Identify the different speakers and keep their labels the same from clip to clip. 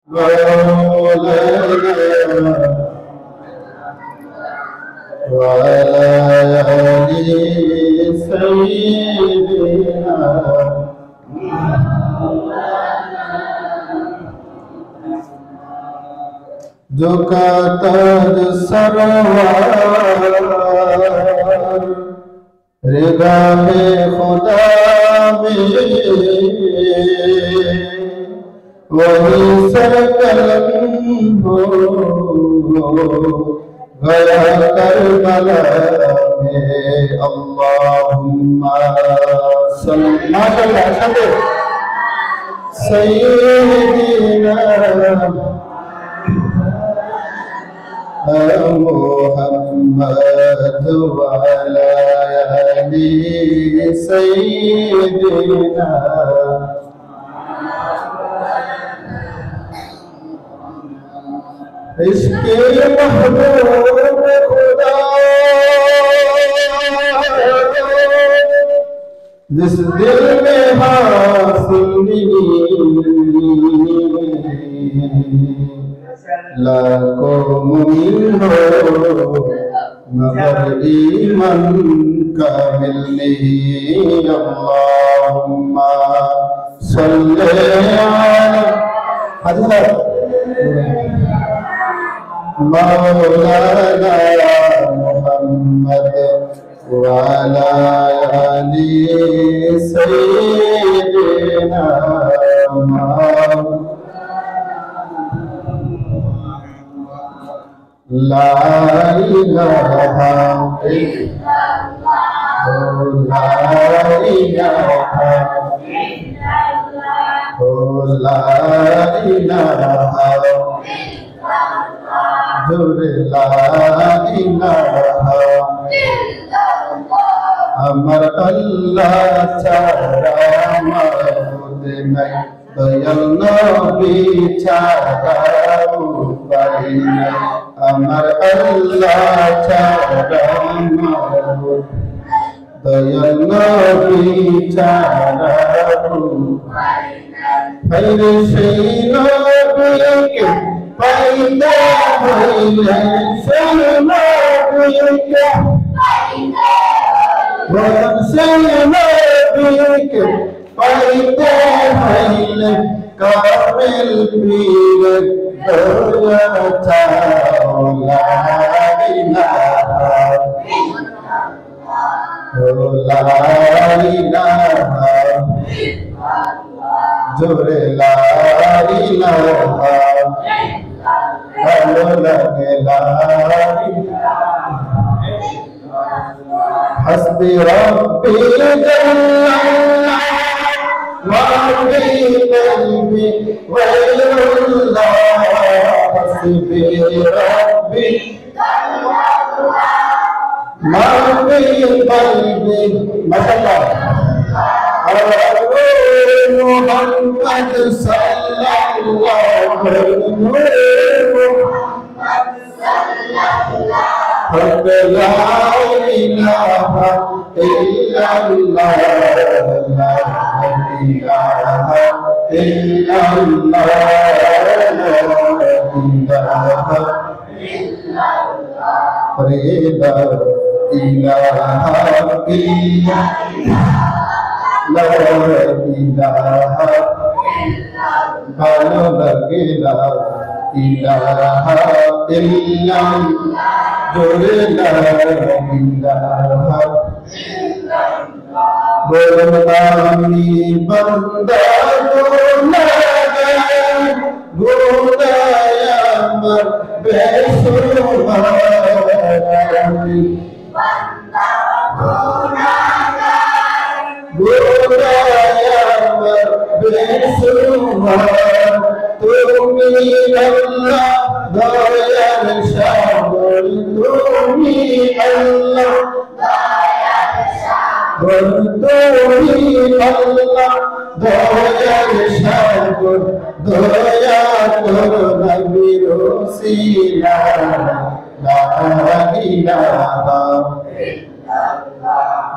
Speaker 1: مولانا وعلى آل سيدنا जो का ताज सरवार रिगाहे खुदा में वही सरकलम हो गया करबला में अल्लाहुम्मा सल्ली अला सय्यिदिना मुहम्मद वाला अली सय्यिदिना इश्क़े महबूब खुदा जिस दिल में हासिल लाखों मुमिन हो मगर ईमान कामिल नहीं अल्लाहुम्मा सल्ली अला मौलाना मुहम्मद वाला अली सय्यिदिना ला इलाहा इल्लल्लाह ला इलाहा इल्लल्लाह ला इलाहा ला इलाहा अमर अल्लाह चारा माबूद नहीं दयाल नबी चारा उपाय नहीं अमर अल्लाह चारा माबूद दयाल नबी चारा उपाय नहीं फिर से नबी के पैदा भइले से नबी के से नबी के पैदा भइले कामिल पीर दया था ला इलाहा ला इलाहा जोरे ला इलाहा हेलो लगे ला हस्बी रब्बी जल्लल्लाह वाबी कल्बी वैरुल्लाह हस्बी रब्बी वाबी कल्बी माशाअल्लाह मुहम्मद सल्लल्लाहु अलैहि ला इलाहा इल्लल्लाह ला इलाहा इल्लल्लाह ला इलाहा इल्लल्लाह ला इलाहा भालो लगे ला इलाहा इल्लल्लाह जोरे ला इलाहा बोलनामी बंदा गुनाहगार गुनाया मर बेसुमार তুমি আল্লাহ দয়ার সাগর তুমি আল্লাহ দয়ার সাগর তুমি আল্লাহ দয়ার সাগর দয়া করো নবীর ওসিলা লা ইলাহা ইল্লাল্লাহ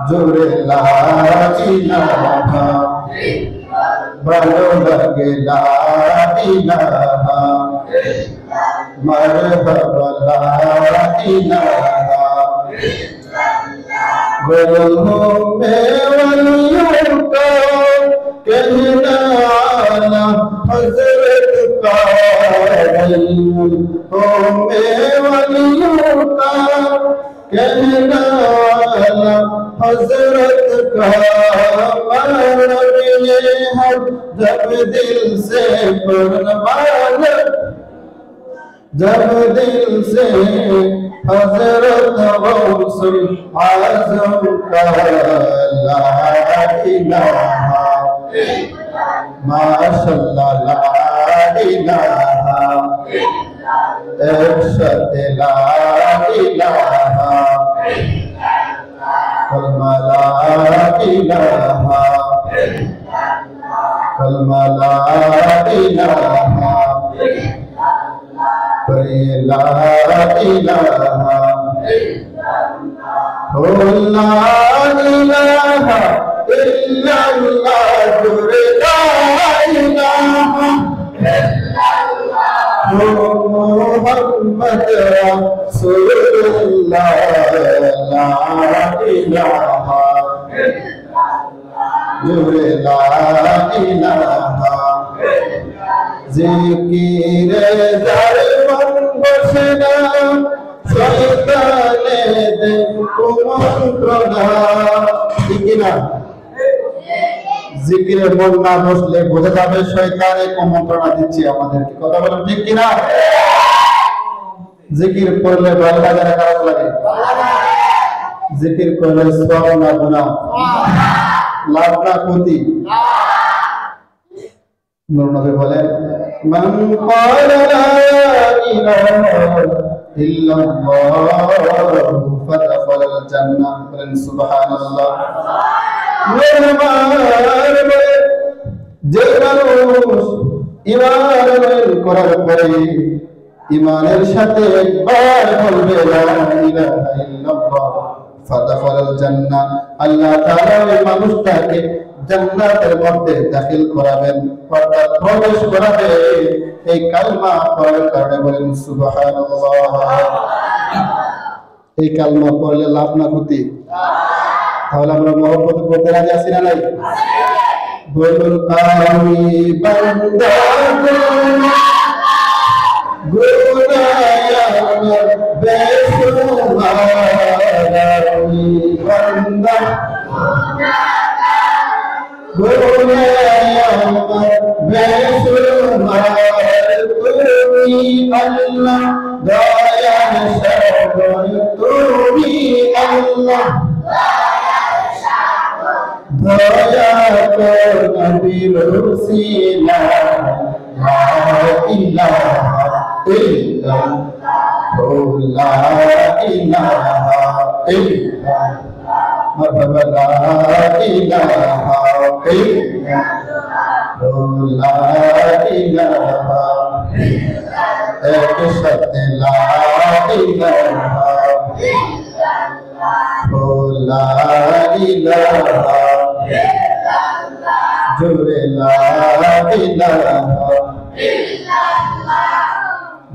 Speaker 1: জোরে লা ইলাহা ইল্লাল্লাহ ভালো লাগে লা ইলাহা মারহাবা লা ইলাহা गुरु में वलियों का कहना आला हजरत का गुरु में वलियों का कहना आला हजरत का मानव ये हम जब दिल से परवान जब दिल से हजरत गौसुल आज़म का ला इलाहा माशअल्लाह ला इलाहा इरशाद ला इलाहा कलमा ला इलाहा कलमा ला इलाहा ला इलाहा हो ला इलाहा इल्लल्लाह ला इलाहा हो मुहम्मद रसूलुल्लाह ला इलाहा ला इलाहा जिकिर दरबार बसना शैताने दे कुमंत्रणा ঠিক না জিকিরে মন না বসলে বোঝা যাবে শয়তানে কুমন্ত্রণা দিচ্ছে আমাদেরকে কথা বলেন ঠিক কি না জিকির করলে ভালো লাগে না খারাপ লাগে জিকির করলে সওয়াব না গুনাহ লাভ না ক্ষতি নূর নবী বলেন মান ক্বালা লা ইলাহা ইল্লাল্লাহ ফাদাখালাল জান্নাহ বলেন সুবহানাল্লাহ যে মানুষ ঈমান করার পরে ঈমানের সাথে একবার বলবে লা ইলাহা ইল্লাল্লাহ ফাদাখালাল জান্নাহ আল্লাহ তাআলা ওই মানুষটাকে জান্নাতের মধ্যে দাখিল করাবেন অর্থাৎ প্রবেশ করাবে এই কালমা পড়ার কারণে বলেন সুবহানাল্লাহ এই কালমা পড়লে লাভ না ক্ষতি তাহলে আমরা মহব্বত করতে রাজি আছি না নাই বলুন আমি বান্দা গুনাহগার বেশুমার আমি বান্দা তুমি আল্লাহ দয়ার সাগর তুমি আল্লাহ দয়া কর নবীর রসিলা লা ইলাহা ইল্লাল্লাহ লা ইলাহা ইল্লাল্লাহ مرحبا لا إله إلا لا إله एक सत्य ला इलाहा ला इलाहा जुरे ला इलाहा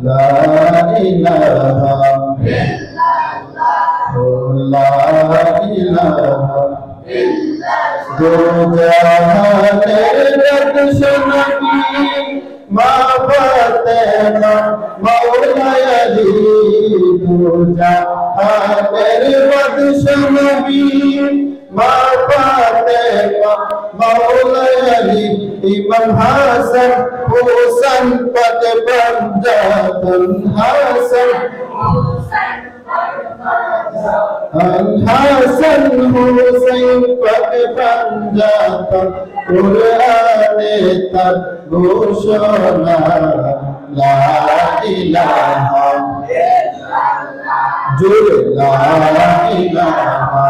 Speaker 1: ला इलाहा ला इलाहा दो जहानेर दर्शन की माफते ना मौला अली दो जहानेर दर्शन की माफते ना मौला अली इमाम हसन हुसैन पद पंजातन हसन हसन हुसैन पद पंजातन कुराने तक घोषणा ला इलाहा जुर ला इलाहा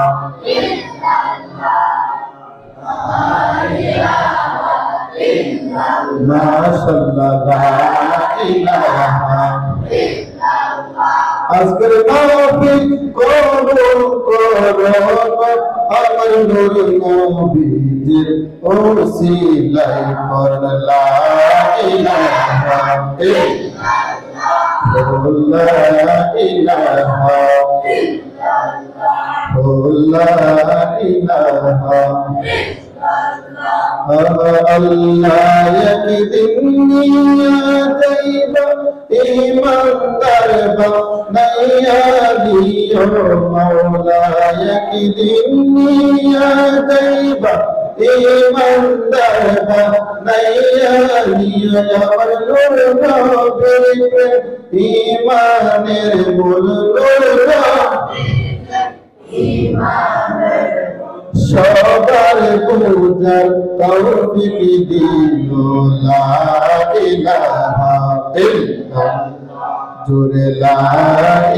Speaker 1: माशाअल्लाह ला इलाहा আজকের মাহফিল কবুল করো আমার নূর নবীজির ওসিলায় পড় লা ইলাহা ইল্লাল্লাহ লা ইলাহা লা ইলাহা আল্লাহ একদিন যাইবা ইমানদার বানাইয়া দিও মাওলা একদিন যাইবা ইমানদার বানাইয়া দিও আমার নূর নবীর ঈমানের মূল নূর ঈমানের সবার পূজার তৌফিক দিও লা ইলাহা ইল্লাল্লাহ জোরে লা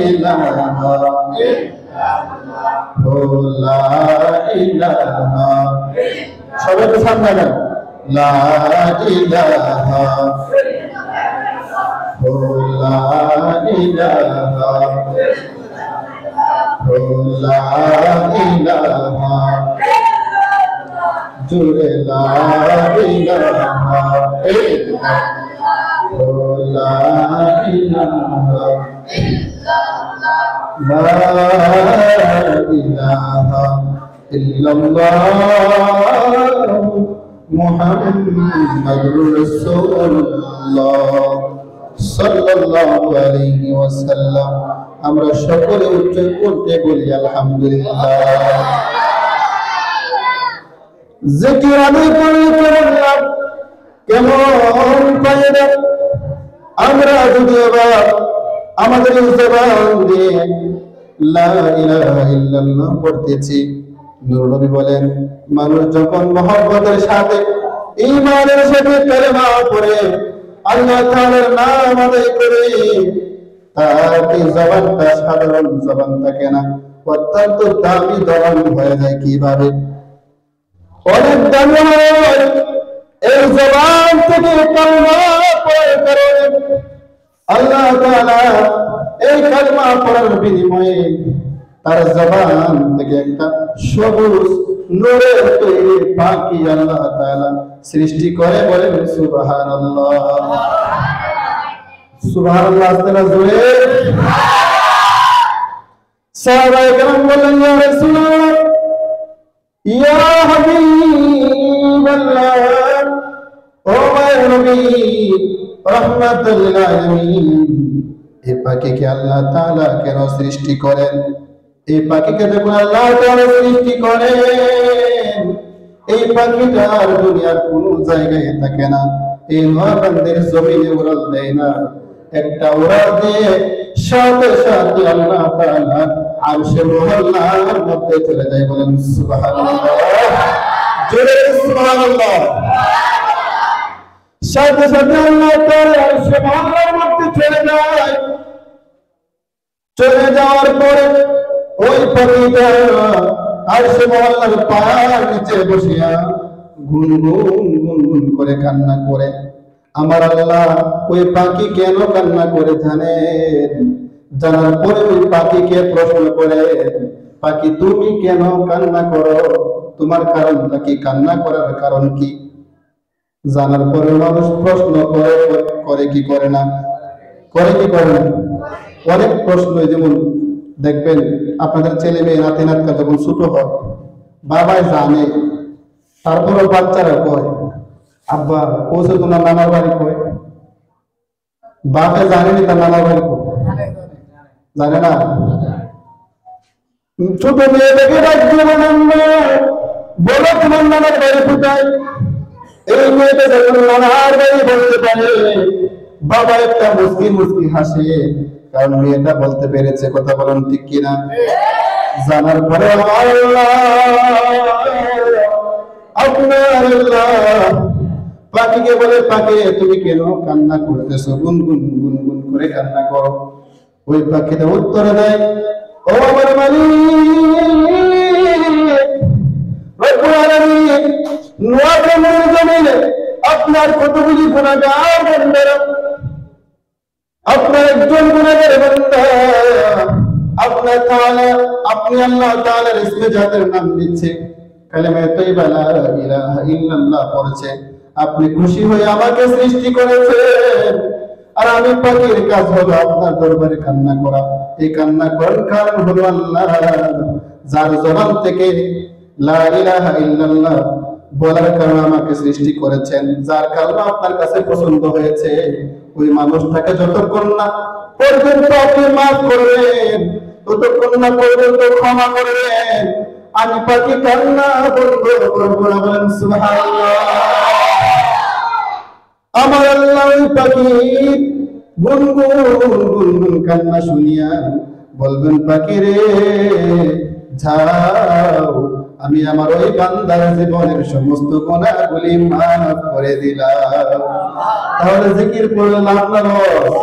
Speaker 1: ইলাহা ইল্লাল্লাহ লা ইলাহা সবাই তো সামনে গান লা ইলাহা লা ইলাহা লা ইলাহা জোরে লা ইলাহা ইল্লাল্লাহ লা ইলাহা ইল্লাল্লাহ মুহাম্মাদুর রাসূলুল্লাহ সাল্লাল্লাহু আলাইহি ওয়াসাল্লাম। আমরা সকলে উচ্চ করতে বলি আলহামদুলিল্লাহ। জিকির আমি করি কেমন কেমন পায়না আমরা যদি এবার আমাদের জবান দিয়ে লা ইলাহা ইল্লাল্লাহ পড়তেছি। নূর নবী বলেন মানুষ যখন মহব্বতের সাথে ঈমানের সাথে কালেমা পড়ে আল্লাহ তাআলার নাম আদায় করে তার এই জবানটা সাধারণ জবান থাকে না, অত্যন্ত দামি জবান হয়ে যায়। কিভাবে? অনেক দামি হয় এই জবান থেকে কালেমা পড়ার কারণে আল্লাহ তাআলা এই কালেমা পড়ার বিনিময়ে তার জবান থেকে একটা সবুজ নূরের তৈরি পাখি আল্লাহ তাআলা সৃষ্টি করে। বলেন সুবহানাল্লাহ সুবহানাল্লাহ। আস্তে জোরে সাহাবায়ে কেরাম বললেন ইয়া রাসূলুল্লাহ ইয়া হাবিবাল্লাহ ও মায়ের নবী রাহমাতুল লিল আলামিন, এই পাখিকে আল্লাহ তাআলা কেন সৃষ্টি করেন? এই পাখিকে যখন আল্লাহ তাআলা সৃষ্টি করেন এই পাখিটা আর দুনিয়ার কোনো জায়গায় থাকে না, এই মহাকান্তের জমিনে উড়াল দেয় না, একটা উড়াল দিয়ে সাথে সাথে আল্লাহ তাআলা আরশে মুআল্লার মধ্যে চলে যায়। বলেন সুবহানাল্লাহ জোরে সুবহানাল্লাহ। সাথে সাথে আল্লাহ তাআলা আরশে মুআল্লার মধ্যে চলে যায়। চলে যাওয়ার পরে ওই পাখিটা আরশে মুআল্লার পায়ের নিচে বসিয়া গুনগুন গুনগুন করে কান্না করে। আমার আল্লাহ ওই পাখি কেন কান্না করে জানেন? জানার পরে ওই পাখিকে প্রশ্ন করে, পাখি তুমি কেন কান্না করো? তোমার কারণটা কি? কান্না করার কারণ কি? জানার পরে মানুষ প্রশ্ন করে কি করে না? করে কি করে না? অনেক প্রশ্ন। যেমন দেখবেন আপনাদের ছেলে মেয়ে নাতি নাতকা যখন ছোট হয় বাবাই জানে, তারপরে বাচ্চারা কয় আব্বা কোসে তোমার নানার বাড়ি কয়। বাপে জানেনি তার নানার বাড়ি কয়, জানে না। ছোট মেয়ে দেখে ডাকবে বলো তোমার নানার বাড়ি কোথায়? এই মেয়েটা যখন নানার বাড়ি বলতে পারে বাবা একটা মুস্কি মুস্কি হাসে, কারণ মেয়েটা বলতে পেরেছে। কথা বলেন ঠিক কিনা? জানার পরে আপনার পাখিকে বলে, পাখি তুমি কেন কান্না করতেছো? গুনগুন গুনগুন করে কান্না করো। ওই পাখিটা উত্তর দেয়, ও আমার মালিক আপনার কতগুলি গুনাহগার বান্দারা, আপনার একজন গুনাহগার বান্দা, আপনার আপনি আল্লাহ তাআলার ইসমে জাতের নাম দিচ্ছে, কালেমা তয়্যিবা লা ইলাহা ইল্লাল্লাহ পড়ছে, আপনি খুশি হয়ে আমাকে সৃষ্টি করেছেন। আর আমি পাখির কাজ হলো আপনার দরবারে কান্না করা। এই কান্না করার কারণ হলো আল্লাহ যার জবান থেকে লা ইলাহা ইল্লাল্লাহ বলার কারণে আমাকে সৃষ্টি করেছেন, যার কারণে আপনার কাছে পছন্দ হয়েছে, ওই মানুষটাকে যতক্ষণ না পর্যন্ত আপনি মাফ করবেন, ততক্ষণ না পর্যন্ত ক্ষমা করবেন, আমি পাখি কান্না বন্ধ করবো না। বলেন সুবহানাল্লাহ। আমার আল্লাহ ওই পাখির গুনগুন গুনগুন কান্না শুনিয়া বলবেন, পাখি রে যাও, আমি আমার ওই বান্দার জীবনের সমস্ত গুনাহগুলি মাফ করে দিলাম। তাহলে জিকির করলে লাভ না লস?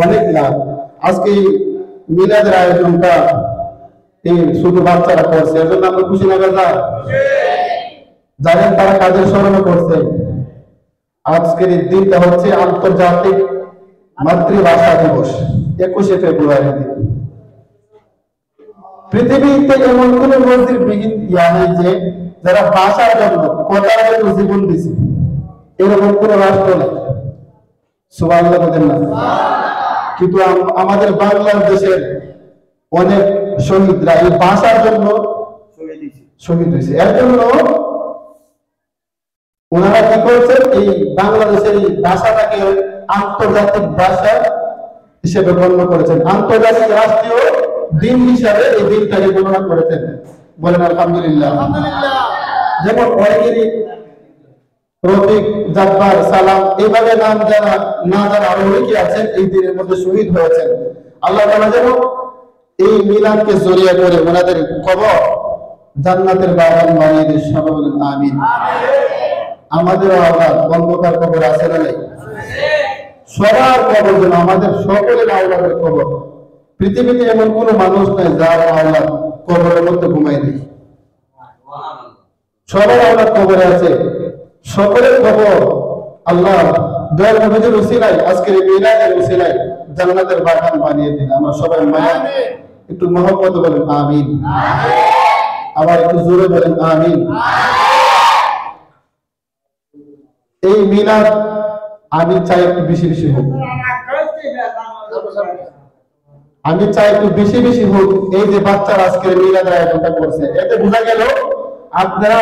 Speaker 1: অনেক লাভ। আজকে মিলাদের আয়োজনটা এই শুধু বাচ্চারা করছে, এর জন্য আমরা খুশি না বেজা? জানেন তারা কাজের স্মরণ করছে? আজকের এই দিনটা হচ্ছে আন্তর্জাতিক মাতৃভাষা দিবস, 21শে ফেব্রুয়ারি দিন। পৃথিবীতে এমন কোন নজির বিহীন ইয়া নেই যে যারা ভাষার জন্য কথার জন্য জীবন দিছে, এরকম কোন রাষ্ট্র নেই। সুবহানাল্লাহ বলেন না? কিন্তু আমাদের বাংলাদেশের অনেক শহীদরা এই ভাষার জন্য শহীদ হয়েছে। এর জন্য ওনারা কি করছেন, এই বাংলাদেশের এই ভাষাটাকে আন্তর্জাতিক ভাষা হিসেবে গণ্য করেছেন, আন্তর্জাতিক রাষ্ট্রীয় দিন হিসাবে এই দিনটাকে গণনা করেছেন। বলেন আলহামদুলিল্লাহ। যেমন অনেকেরই রফিক, জাব্বার, সালাম এইভাবে নাম যারা না যারা আরো অনেকে আছেন এই দিনের মধ্যে শহীদ হয়েছেন। আল্লাহ তাআলা যেন এই মিলাদকে জড়িয়ে করে ওনাদের কবর জান্নাতের বাগান বানিয়ে দেন। সবাই বলেন আমিন। আমাদের আওলাদ অন্ধকার কবর আছে না নাই? সবার কবর যেন আমাদের সকলের আওলাদের কবর। পৃথিবীতে এমন কোন মানুষ নাই যার আওলাদ কবরের মধ্যে ঘুমায় নেই। সবার আওলাদ কবরে আছে, সকলের কবর আল্লাহ দয়াল নবীর উসিলায়, আজকের এই মিলাদের উসিলায় জান্নাতের বাগান বানিয়ে দিন। আমরা সবাই মায়া একটু মহব্বত বলেন আমিন। আবার একটু জোরে বলেন আমিন। এই মিলাদ আমি চাই একটু বেশি বেশি হোক, আমি চাই একটু বেশি বেশি হোক। এই যে বাচ্চারা আজকের মিলাদের আয়োজনটা করছে, এতে বোঝা গেল আপনারা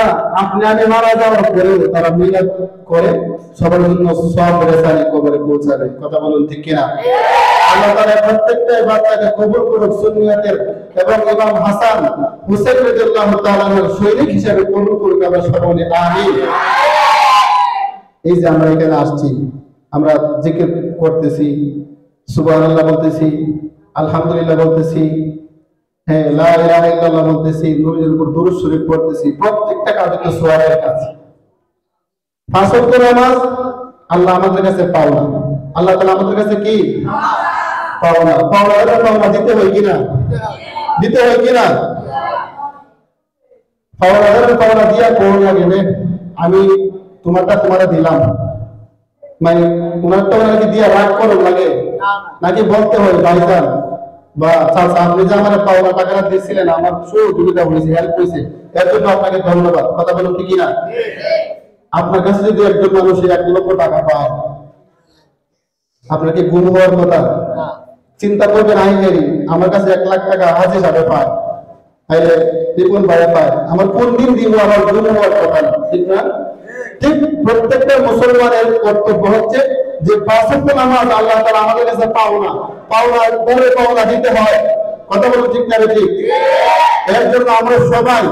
Speaker 1: আমি মারা যাওয়ার পরেও তারা মিলাদ করে সবার জন্য সব রেসানি কবরে পৌঁছাবে। কথা বলুন ঠিক কিনা? আল্লাহ তাআলা প্রত্যেকটা বাচ্চাকে কবুল করুক সুন্নিয়তের, এবং ইমাম হাসান হুসাইন রাদিয়াল্লাহু তাআলা এর সৈনিক হিসেবে কবুল করুক। আমরা সকলে আমিন। এই যে আমরা এখানে আসছি, আমরা জিকির করতেছি, সুবহানাল্লাহ বলতেছি, আলহামদুলিল্লাহ বলতেছি, হ্যাঁ লা ইলাহা ইল্লাল্লাহ বলতেছি, নবীর উপর দুরূদ শরীফ পড়তেছি, প্রত্যেকটা কাজ হচ্ছে সওয়াবের কাজ। পাঁচ ওয়াক্ত নামাজ আল্লাহ আমাদের কাছে পাওনা, আল্লাহ তাআলা আমাদের কাছে কি পাওনা। পাওনা দিতে হয় কিনা? দিতে হয় কিনা? পাওনা দিয়া কোন লাগে না, আমি তোমারটা তোমারে দিলাম, মানে উনারটা ওনাকে দিয়া রাগ করো লাগে নাকি বলতে হয় ভাইজান বা চাচা আপনি যে আমার পাওনা টাকাটা দিয়েছিলেন, আমার সুবিধা হয়েছে, হেল্প হয়েছে, এর জন্য আপনাকে ধন্যবাদ। কথা বলুন ঠিক কিনা? আপনার কাছে যদি একজন মানুষ 1 লক্ষ টাকা পায়, আপনার কি গুণ হওয়ার কথা? চিন্তা করবেন আইনেরই আমার কাছে 1 লাখ টাকা হাজি সাহেব পায়, তাইলে রিপন ভাই পায়, আমার কোন দিন দিন আমার গুণ হওয়ার কথা, ঠিক না? ঠিক প্রত্যেকটা মুসলমানের কর্তব্য হচ্ছে যে 5 ওয়াক্ত নামাজ আল্লাহ তাআলা আমাদের কাছে পাওনা দিতে হয়। কথা বলুন ঠিক না? ঠিক। এর জন্য আমরা সবাই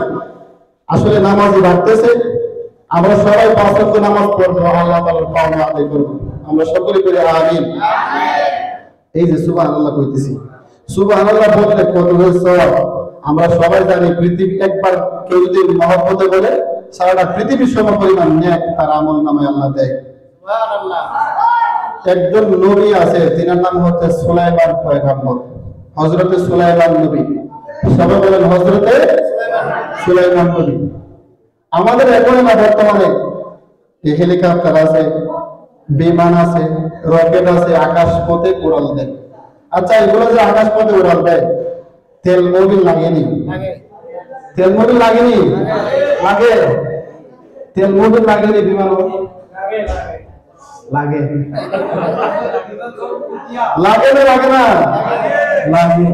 Speaker 1: আসলে নামাজি ভাবতেছে, আমরা সবাই 5 ওয়াক্ত নামাজ পড়বো, আল্লাহ তাআলার পাওনা আদায় করব। আমরা সকলে বলি আমিন। এই যে সুবহানাল্লাহ কইতেছি, সুবহানাল্লাহ বললে কত সওয়াব আমরা সবাই জানি। পৃথিবী একবার কেউ যদি মহব্বতে বলে সারাটা পৃথিবীর সম পরিমাণ নেক তার আমল নামে আল্লাহ দেয়। সুবহানাল্লাহ। একজন নবী আছে, যিনার নাম হচ্ছে সুলাইমান পয়গম্বর, হযরতে সুলাইমান নবী। সবাই বলেন হযরতে সুলাইমান নবী। আমাদের এখন না বর্তমানে হেলিকপ্টার আছে, বিমান আছে, রকেট আছে, আকাশ পথে উড়াল দেয়। আচ্ছা এগুলো যে আকাশ পথে উড়াল দেয়, তেল মোবিল লাগেনি? তেল মোবিল লাগেনি? লাগে। তেল মোবিল লাগেনি বিমান? লাগে। লাগে না লাগে না? লাগে।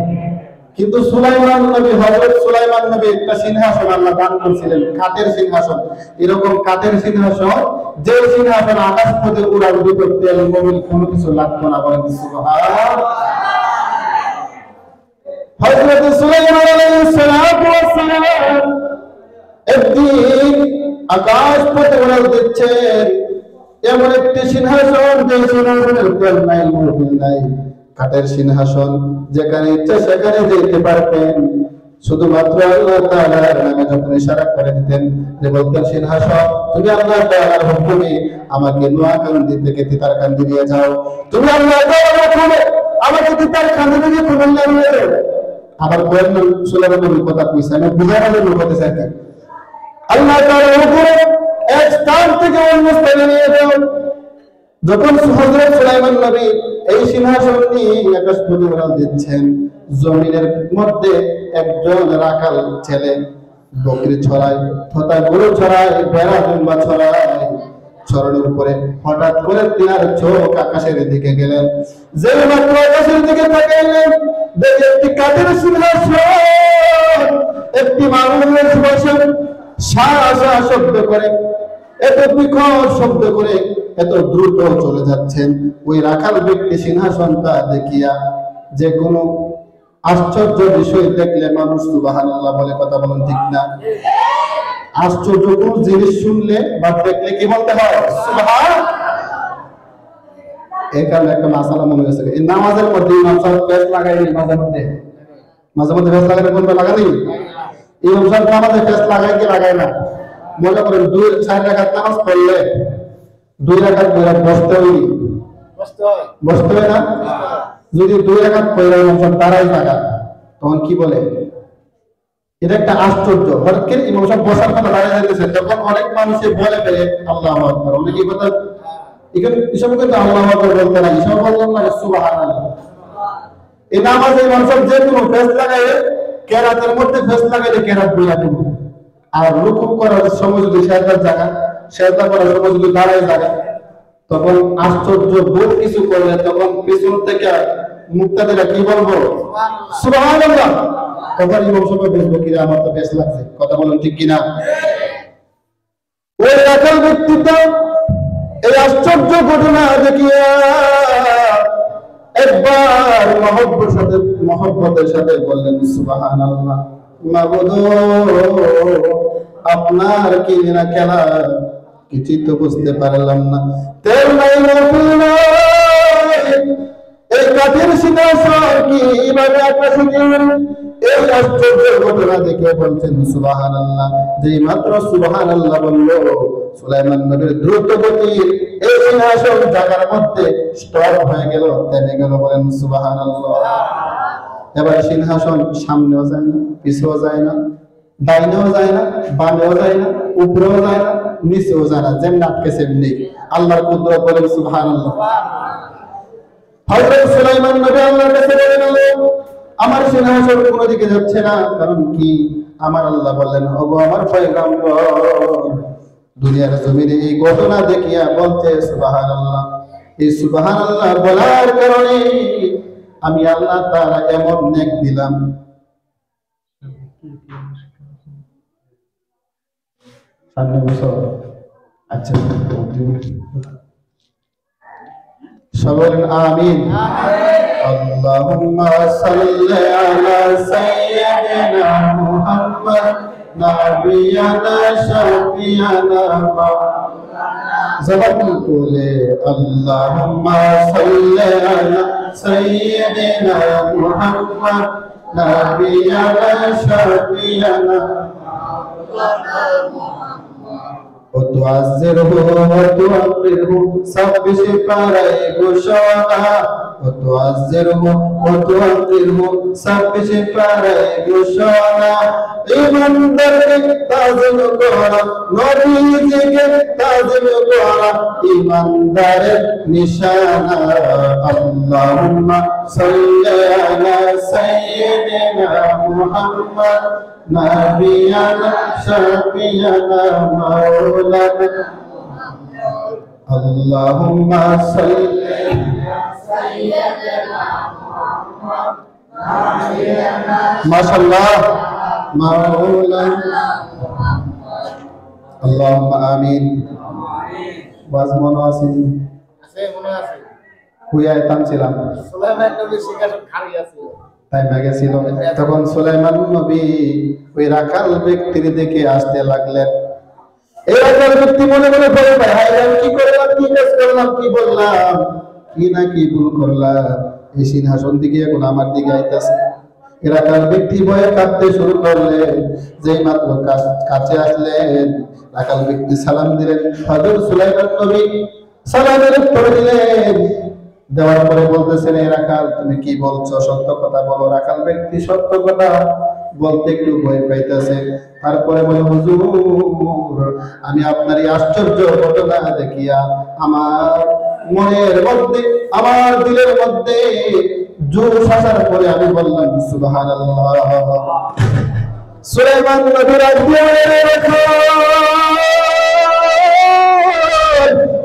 Speaker 1: কিন্তু সুলাইমান নবী, হযরত সুলাইমান নবী একটা সিংহাসন আল্লাহ দান করেছিলেন, কাঠের সিংহাসন। এরকম কাঠের সিংহাসন, যে সিংহাসন আকাশ পথে উড়াল দিত, তেল মোবিল কোনো কিছু লাগতো না। বলেন সুবহানাল্লাহ। হযরত সুলাইমান আলাইহিস সালাম একদিন আকাশ পথে উড়াল দিচ্ছেন, এমন একটি সিংহাসন, যে সিংহাসনের তেল নাই মোবিল নাই, কাঠের সিংহাসন, যেখানে ইচ্ছা সেখানে যেতে পারতেন। শুধুমাত্র আল্লাহ তাআলার নামে যখন ইশারা করে দিতেন, যে বলতেন সিংহাসন তুমি আল্লাহ তাআলার হুকুমে আমাকে নোয়াখালী থেকে তিতারকান্দি নিয়ে যাও, তুমি আল্লাহ তাআলার হুকুমে আমাকে তিতারকান্দি থেকে কুমিল্লা নিয়ে যাও। আবার কোন সুলাইমান নবীর কথা কইছে, আমি বুঝানোর জন্য বলতে চাই, আল্লাহ তাআলার হুকুমে এক স্থান থেকে অন্য স্থানে নিয়ে যাও। যখন হযরত সুলাইমান নবী এই সিংহাসন নিয়ে আকাশ পথে উড়াল দিচ্ছেন, জমিনের মধ্যে একজন রাখাল ছেলে বকরি ছড়ায়, তথা গরু ছড়ায়, ভেড়া দুম্বা ছড়ায়, ছড়ানোর উপরে হঠাৎ করে তিনার চোখ আকাশের দিকে গেলেন। যে মাত্র আকাশের দিকে তাকাইলেন, দেখে একটি কাঠের সিংহাসন, একটি মানুষের সিংহাসন সা শব্দ করে, এত বিকট শব্দ করে এত দ্রুত চলে যাচ্ছেন। ওই রাখাল ব্যক্তি সিংহাসনটা দেখিয়া যে কোনো আশ্চর্য বিষয় দেখলে মানুষ সুবহানাল্লাহ বলে, কথা বলেন ঠিক না? আশ্চর্য কোন জিনিস শুনলে বা দেখলে কি বলতে হয়? সুবহান। এই কারণে একটা মাসালা মনে হয়েছে, এই নামাজের মধ্যে ইমাম সাহেব পেশ লাগাইনি, মাঝে মধ্যে পেশ লাগালে কোনটা লাগানি? ইমাম সাহেব নামাজে পেশ লাগাই কি লাগায় না? মনে করেন 2-4 রাকাত নামাজ পড়লে 2 রাকাত পড়া বসতে হয় না? যদি 2 রাকাত পড়া ইমাম সাহেব দাঁড়াই থাকা, তখন কি বলে? এটা একটা আশ্চর্য। হঠাৎ করে ইমাম সাহেব বসার কথা দাঁড়ায় যাইতেছে, তখন অনেক মানুষে বলে ফেলে আল্লাহু আকবার। অনেকে কথা এসব কিন্তু আল্লাহু আকবার বলতে না, এসব বললাম না সুবহানাল্লাহ। এই নামাজে ইমাম সাহেব যে কোনো ফেস লাগায়, কেরাতের মধ্যে ফেস লাগাইলে কেরাত বইয়া দেব। আর রুকু করার সময় যদি সেজদার জায়গা, সেজদা করার সময় যদি দাঁড়ায় জায়গা, তখন আশ্চর্য বহু কিছু করলে তখন পিছন থেকে মুক্তাদিরা কি বলবো? সুবহানাল্লাহ। তখন ইমাম সাহেব বলবো কি আমার তো বেশ লাগছে, কথা বলেন ঠিক কিনা? ওই রাখাল ব্যক্তিটা এই আশ্চর্য ঘটনা দেখিয়া একবার মহব্বতের সাথে বললেন সুবহানাল্লাহ। মাবুদ, আপনার কি না খেলা, কিছুই তো বুঝতে পারলাম না। তেল নাই মোবিল নাই, এই কাঠের সিংহাসন কিভাবে আকাশে গেল? এই আশ্চর্য ঘটনা দেখে বলছেন সুবহানাল্লাহ। যেই মাত্র সুবহানাল্লাহ বলল, সুলাইমান নবীর দ্রুত গতির এই সিংহাসন জায়গার মধ্যে স্টপ হয়ে গেল, থেমে গেল। বলেন সুবহানাল্লাহ। এবার সিংহাসন সামনেও যায় না, পিছেও যায় না, ডাইনেও যায় না, বামেও যায় না, উপরেও যায় না, নিচেও যায় না, যেমন আটকে সেমনি। আল্লাহর কুদরত। বলেন সুবহানাল্লাহ। হযরত সুলাইমান নবী আল্লাহর কাছে বলেন, আমার সিংহাসন কোন দিকে যাচ্ছে না, কারণ কি? আমার আল্লাহ বললেন, ওগো আমার পয়গম্বর, দুনিয়ার জমিনে এই ঘটনা দেখিয়া বলতে সুবহানাল্লাহ। এই সুবহানাল্লাহ বলার কারণে আমি আল্লাহ তাআলা এমন নেক দিলাম। আচ্ছা, সবাই আমিন। আল্লাহুম্মা সাল্লি আলা সাইয়্যিদিনা মুহাম্মদ নাবিয়ানা শাফিয়ানা জবান বলে আল্লাহুম্মা সাল্লি আলা সাইয়্যিদিনা মুহাম্মদ নাবিয়ানা শাফিয়ানা وتعزره وتوقره سبح পারায় ঘোষণা وتعزره وتوقره ছাব্বিশ পারায় ঘোষণা ইমানদারকে তাজিম করা নবীজিকে তাজিম করা ইমানদারের নিশানা আল্লাহুম্মা সাল্লি আলা সাইয়্যিদিনা মুহাম্মদ নাবিয়ানা শাফিয়ানা মাওলানা আল্লাহুম্মা সাল্লি আলা সাইয়্যিদিনা মুহাম্মদ নাবিয়ানা মাশাআল্লাহ মাওলানা আল্লাহুম্মা আমিন বাজ মনে আছে হুয়াইতাম ছিলাম সুলাইমান নবী সিংহাসন খালি আছে তাই মাগে ছিল তখন সুলাইমান নবী ওই রাখাল ব্যক্তির দিকে আসতে লাগলেন এই রাখাল ব্যক্তি মনে মনে ভয় পায় হায় আমি কি করলাম কি কাজ করলাম কি বললাম কি না কি ভুল করলাম এই সিংহাসন দিকে এখন আমার দিকে আইতাছে এই রাখাল ব্যক্তি ভয়ে কাঁদতে শুরু করলেন যেই মাত্র কাছে আসলেন রাখাল ব্যক্তি সালাম দিলেন হযরত সুলাইমান নবী সালামের উত্তর দিলেন দেওয়ার পরে বলতেছেন এই রাখাল তুমি কি বলছো সত্য কথা বলো রাখাল ব্যক্তি সত্য কথা বলতে একটু ভয় পাইতেছে তারপরে বলে হুজুর আমি আপনার এই আশ্চর্য ঘটনা দেখিয়া আমার মনের মধ্যে আমার দিলের মধ্যে জোশ আসার পরে আমি বললাম সুবহানাল্লাহ সুলাইমান নবী রাখো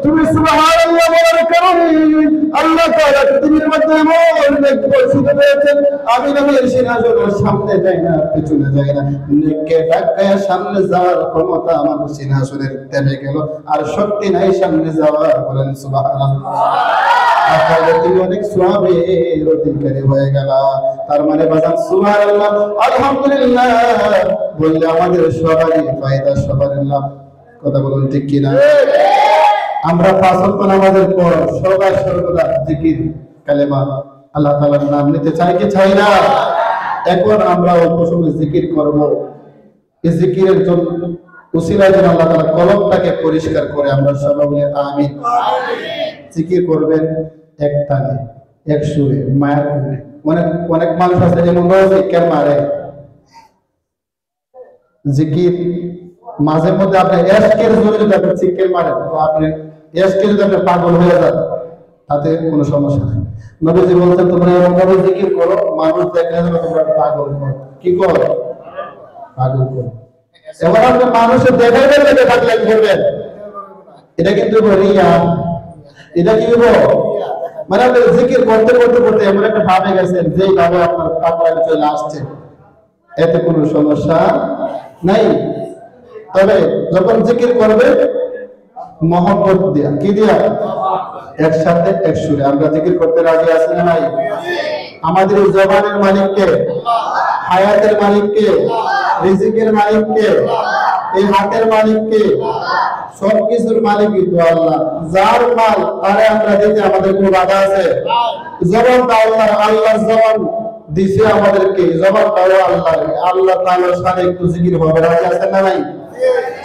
Speaker 1: তুমি সুবহানাল্লাহ বলার কারণে আল্লাহ তাআলা পৃথিবীর মধ্যে এমন এক পরিস্থিতি পেয়েছেন আমি নবীর সিংহাসনের সামনে যাই না পিছনে যাই না নেককে ঢাকায় সামনে যাওয়ার ক্ষমতা আমার সিংহাসনের থেমে গেল আর শক্তি নাই সামনে যাওয়ার বলেন সুবহানাল্লাহ তাহলে তুমি অনেক সওয়াবের অধিকারী হয়ে গেলা তার মানে বাজান সুবহানাল্লাহ আলহামদুলিল্লাহ বললে আমাদের সবারই ফায়দা সবারই লাভ কথা বলুন ঠিক কি না আমরা পাঁচ ওয়াক্ত নামাজের পর সবার সর্বদা জিকির কালেমা আল্লাহ তাআলার নাম নিতে চাই কি চাই না এখন আমরা অল্প সময় জিকির করব এই জিকিরের জন্য উসিলায় যেন আল্লাহ তাআলা কলবটাকে পরিষ্কার করে আমরা সবাই বলি আমিন জিকির করবেন এক টানে এক সুরে মায়ের সুরে অনেক অনেক মানুষ আছে যেমন জিকির মারে জিকির মাঝে মধ্যে আপনি এশকের জোরে যদি আপনি জিকির মারেন তো আপনি এশকে যদি আপনি পাগল হয়ে যান তাতে কোনো সমস্যা নেই নবীজি বলছেন তোমরা এরকম ভাবে জিকির করো মানুষ দেখলে যেন তোমরা পাগল করো কি করো পাগল করো এবার আপনি মানুষের দেখাইতে দেখে থাকলে করবেন এটা কিন্তু রিয়া এটা কি হবো মানে আপনি জিকির করতে করতে করতে এমন একটা ভাবে গেছেন যেই ভাবে আপনার পাগল চলে আসছে এতে কোনো সমস্যা নাই তবে যখন জিকির করবে মহব্বত দিয়া কি দিয়া একসাথে এক সুরে আমরা জিকির করতে রাজি আছি না নাই আমাদের এই জবানের মালিক কে হায়াতের মালিক কে রিজিকের মালিক কে এই হাতের মালিক কে সবকিছুর মালিকই তো আল্লাহ যার মাল তারে আমরা দিতে আমাদের কোনো বাধা আছে জবানটা আল্লাহর জবান দিছে আমাদেরকে জবানটাও আল্লাহ তাআলার সাথে একটু জিকির হবে রাজি আছেন না নাই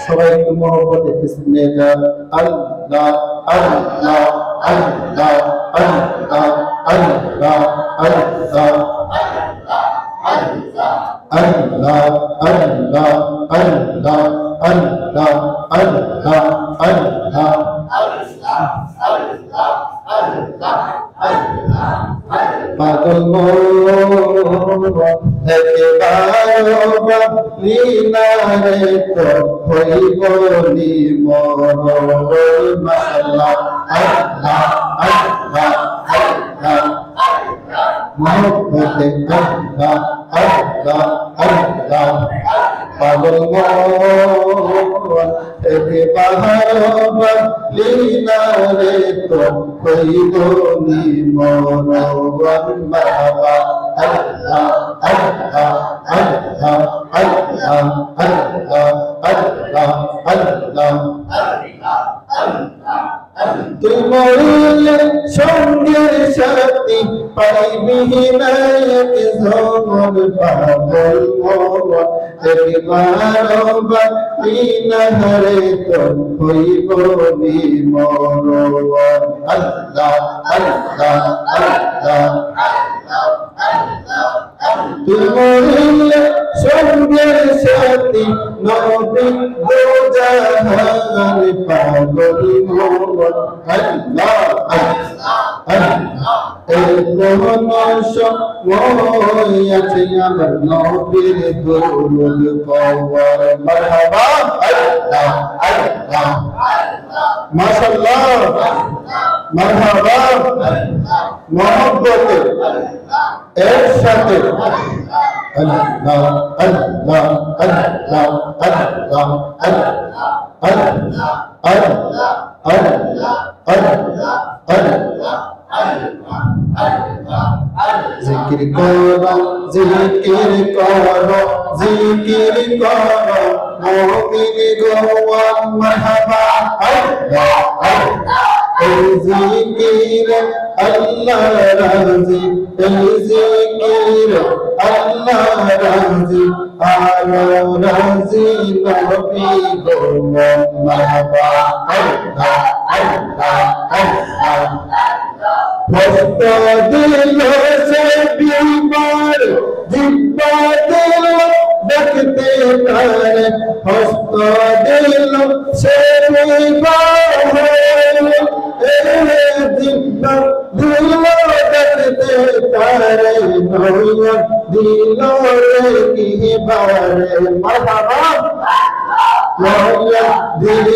Speaker 1: সবাই একটু মহব্বতে বিসমিল্লাহ আল্লাহ আল্লাহ আল্লাহ আল্লাহ আল্লাহ আল্লাহ আল্লাহ আল্লাহ আল্লাহ আল্লাহ আল্লাহ আল্লাহ পাগল একবার লীলারে তো হইব নি মরণ মাশাআল্লাহ আল্লাহ আল্লাহ আল্লাহ মোহব্বতে আল্লাহ আল্লাহ আল্লাহ পাগল একবার লীলারে তো হইব নি মরণ মারহাবা আল্লাহ আল্লাহ আল্লাহ আল্লাহ আল্লাহ আল্লাহ আল্লাহ তুই মরিলে সঙ্গের সাথী পাইবি না এক জমন পাগল মন একবার ইনারে তো হইব নি মরণ আল্লাহ আল্লাহ আল্লাহ কোন সময় আছে আমার নবীর দরুদ পড়বার মারহাবা আল্লাহ আল্লাহ মাশাআল্লাহ মারহাবা মোহব্বতে এর সাথে আল্লাহ আল্লাহ আল্লাহ আল্লাহ আল্লাহ জিকির করো জিকির করো জিকির করো মুমিন গোয়ান মারহাবা আল্লাহ আল্লাহ এই জিকির আল্লাহ রাজি এই জিকির আল্লাহ রাজি আলো রাজি নবী গোয়ান মারহাবা আল্লাহ আল্লাহ আল্লাহ হস্ত দিল সে বিমার জিব্বা দিল দেখতে পারে হস্ত দিল সে বিমার জিব্বা দিল দেখতে পারে নয়ন দিল কি বারে মারহাবা নয়ন দিল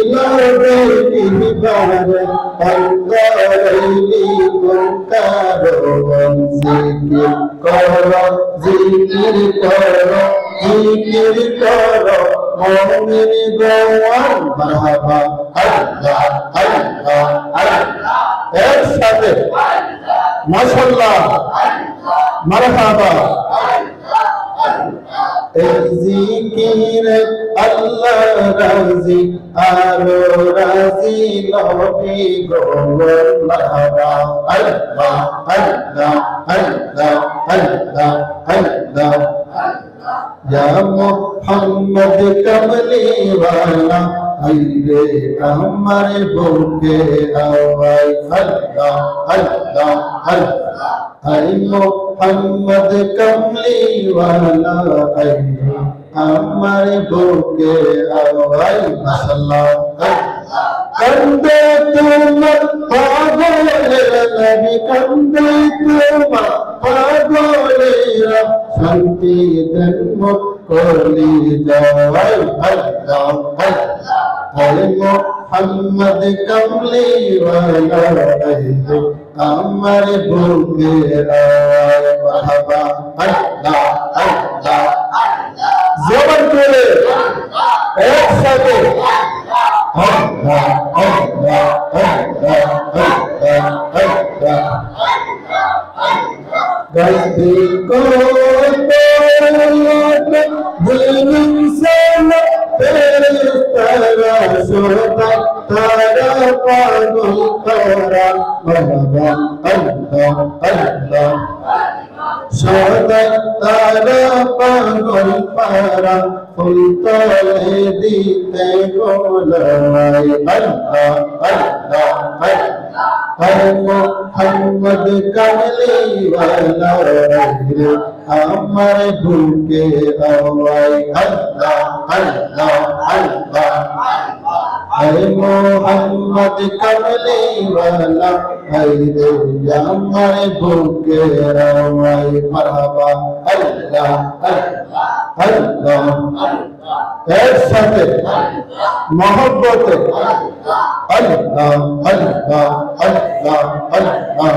Speaker 1: কি বারে অন্তরাইলি কোনকারো জিকির করো জিকির করো জিকির করো মুমিন গোয়ান মারহাবা আল্লাহ আল্লাহ আল্লাহ এর সাথে মাশাআল্লাহ মারহাবা এই জিকির আল্লাহ রাজি আলো রাজি নবী গোয়ান মারহাবা আল্লাহ আল্লাহ আল্লাহ আল্লাহ আল্লাহ ইয়া মুহাম্মদ কমলি ওয়ালা আইরে আমার বুকে আওয়াই আল্লাহ আল্লাহ আল্লাহ আই মুহাম্মদ কমলি ওয়ালা আইরে আমার বুকে আওয়াই মাশাআল্লাহ কন্দে তোমার পাগলের নবী কন্দে তোমার পাগলেরা শান্তি দেন কলি যাওয়াই আল্লাহ আল্লাহ মুহাম্মদ কমলি ওয়ালা আইরে আমার বুকে আওয়াই মারহাবা আল্লাহ আল্লাহ জবান করে একসাথে আল্লাহ আল্লাহ আল্লাহ আল্লাহ গাইবে কোন দিন সালা ফেরেশতারা শোধা তারা পাগল তারা মারহাবা আল্লাহ আল্লাহ শোধা তারা পাগল পারা ফুল তলে দিতে গোলাই আল্লাহ আল্লাহ আল্লাহ মুহাম্মদ কমলি ওয়ালা আইরে আমার বুকে আওয়াই আল্লাহ আল্লাহ আল্লাহ আয় মুহাম্মদ কমলি ওয়ালা আইরে আমার বুকে আওয়াই মারহাবা আল্লাহ আল্লাহ আল্লাহ এর সাথে মহব্বতে আল্লাহ আল্লাহ আল্লাহ আল্লাহ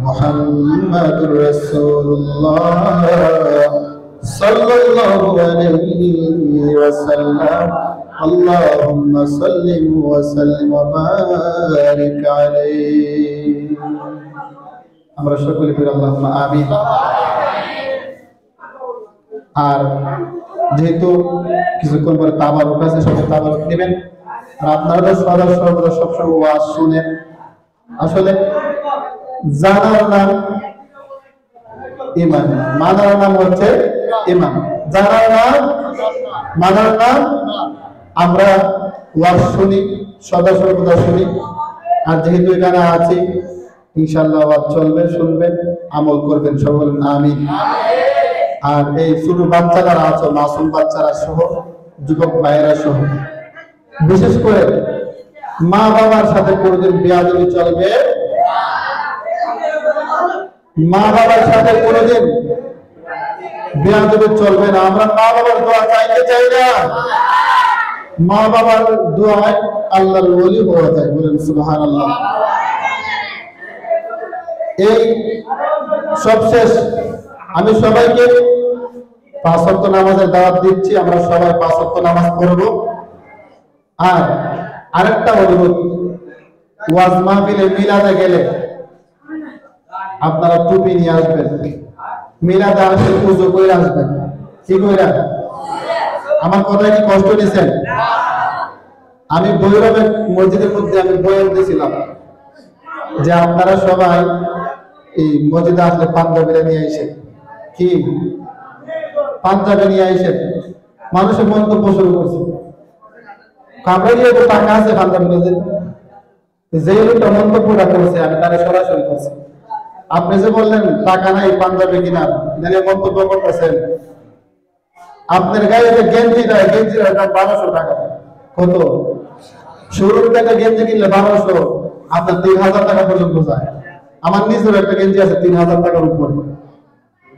Speaker 1: মুহাম্মাদুর রাসূলুল্লাহ সাল্লাল্লাহু আলাইহি ওয়াসাল্লাম اللهم صل وسلم وبارك عليه আমরা সকলে পড়ি আল্লাহুম্মা আমিন। আর যেহেতু কিছুক্ষণ পরে তাবারুক আছে, সবাই তাবারুক নেবেন। আর আপনারা সর্বদা সবসময় ওয়াজ শুনেন। আসলে জানার নাম ঈমান, মানার নাম হচ্ছে ঈমান। জানার নাম, মানার নাম আমরা ওয়াজ শুনি, সদা সর্বদা শুনি। আর যেহেতু এখানে আছি, ইনশাআল্লাহ ওয়াজ চলবে, শুনবেন, আমল করবেন, সবাই বলেন আমিন। আর এই ছোট বাচ্চারা আছে, মাসুম বাচ্চারা সহ, যুবক ভাইয়েরা সহ, বিশেষ করে মা বাবার সাথে কোনোদিন বেয়াদবি চলবে, মা বাবার সাথে কোনোদিন বেয়াদবি চলবে না। আমরা মা বাবার দোয়া চাইতে চাই না, মা বাবার দোয়ায় আল্লাহর ওলি হওয়া যায়, বলেন সুবহানাল্লাহ। এই সবশেষ আমি সবাইকে 5 ওয়াক্ত নামাজের দাওয়াত দিচ্ছি, আমরা সবাই 5 ওয়াক্ত নামাজ পড়ব। আর আরেকটা অনুরোধ, ওয়াজ মাহফিলে মিলাদে গেলে আপনারা টুপি নিয়ে আসবেন, মিলাদে আসলে পুজো করে আসবেন, কি কইরা? আমার কথা কি কষ্ট নিছেন? আমি ভৈরবের মসজিদের মধ্যে আমি বয়ান দিয়েছিলাম যে আপনারা সবাই এই মসজিদে আসলে পাঞ্জাবিরা নিয়ে আসেন, কি পাঞ্জাবি নিয়ে আসেন। মানুষের মন্তব্য শুরু করছে, কামড়িয়ে তো টাকা আছে পাঞ্জাবি মসজিদ, যে লোকটা মন্তব্যটা করছে আমি তারা সরাসরি করছি। আপনি যে বললেন টাকা নাই পাঞ্জাবি কিনা, মন্তব্য করতেছেন, আপনার গায়ে যে গেঞ্জি দেয়, গেঞ্জির দাম 1200 টাকা। কত? শুরুর থেকে গেঞ্জি কিনলে 1200, আপনার 3000 টাকা পর্যন্ত যায়। আমার নিজের একটা গেঞ্জি আছে 3000 টাকার উপরে,